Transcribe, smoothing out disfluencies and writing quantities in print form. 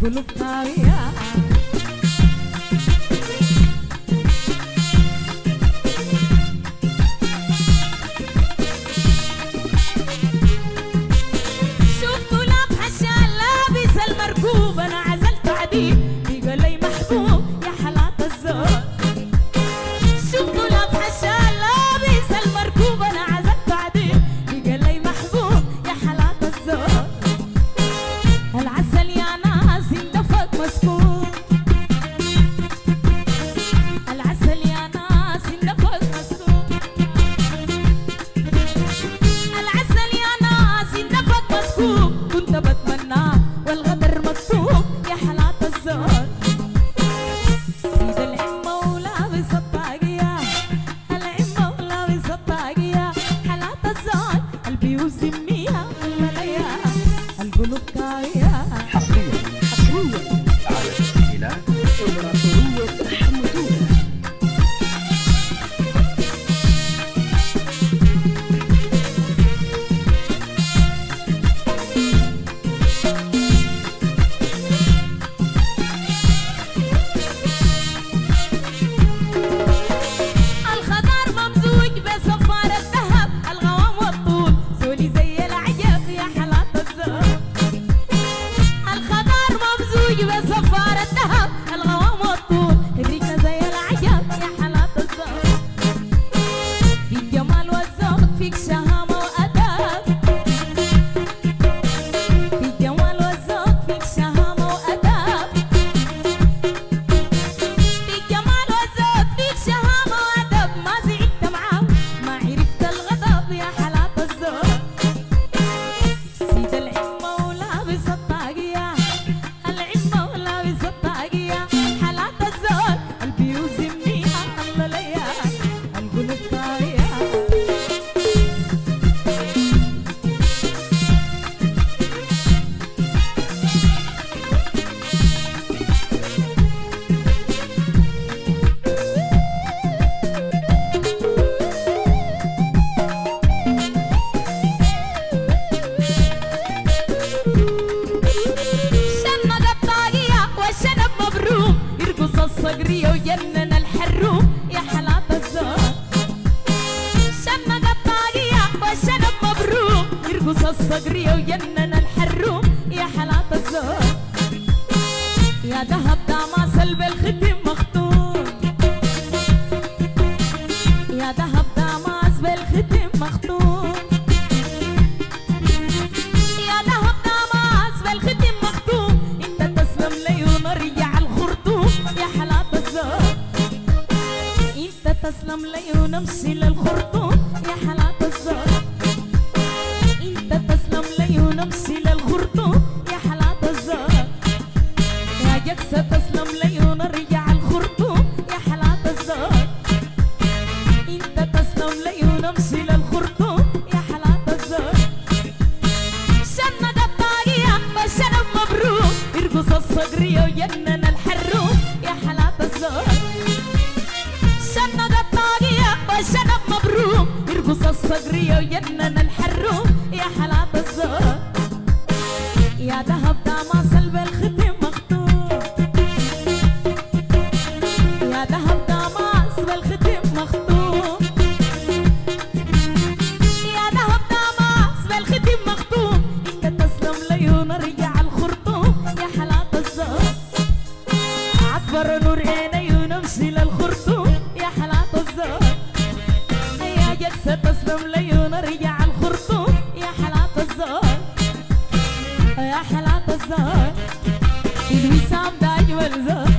قلوب طاوية شفتوا لابحة شال لابس المركوب أنا عزلت عديد بقى لي محبوب يا حلاوة الزهر شفتوا لابحة شال لابس المركوب أنا عزلت عديد بقى لي محبوب يا حلاوة الزهر العسل يا ناس اندفق مسكوب العسل يا ناس اندفق مسكوب العسل يا ناس اندفق مسكوب كنت بتمناه والغدر مكتوب يا حلاوة الزهر سيد العمة ولابس الطاقية العمة ولابس الطاقية حلاوة الزهر قلبي يوزميها الملايا القلوب كاوية حصريا على تسجيلات إمبراطورية حمودونة. الخضار ممزوج بصفار الذهب الغوام والطول سولي زي العجب يا حلاوة الزهر الخضار ممزوج بصفار الذهب الغوام والطول خريجنا زي العجب يا حلاوة الزهر فيك جمال والذوق فيك شهامة وأدب فيك جمال والذوق فيك شهامة وأدب فيك جمال والذوق فيك شهامة وأدب ما زعلت معاه ما عرفت الغضب يا حلاوة الزهر سيد العمة ولابس الطاقية العمة ولابس الطاقية حلاوة الزهر قلبي يوزمنيها الله ليا القلوب طاوية شنق الطاقية والشنب مبروم يرقص الصقرية وجنن الحروم يا حلاوة الزهر شنق الطاقية والشنب مبروم يرقص الصقرية وجنن الحروم يا حلاوة الزهر يا ذهب داماس بالختم مختوم يا ذهب داماس بالختم مختوم يا ذهب داماس بالختم مختوم انت تسلم لي ونرجع الخرطوم يا حلاوة الزهر انت تسلم لي ونمشي للخرطوم يا حلاوة الزهر انت تسلم لي ونمشي للخرطوم يا حلاوة الزهر يا جكسة تسلم لي ونرجع الخرطوم يا حلاوة الزهر انت تسلم لي ونمشي للخرطوم يا حلاوة الزهر شنق الطاقية والشنب مبروك يرقص الصقرية وجنن الحروم يا حلاوة الزهر شنق الطاقية والشنب مبروك يرقص الصقرية وجنن الحروم يا حلاوة الزهر يا ذهب داماس بالختم مختوم يا ذهب داماس بالختم مختوم يا ذهب داماس بالختم مختوم انت تسلم لي ونرجع الخرطوم يا حلاوة الزهر عبر نور عيني ونمشي للخرطوم يا حلاوة الزهر يا جلسة تسلم لي ونرجع الخرطوم يا حلاوة الزهر يا حلاوة الزهر الوسام ده أجمل زهر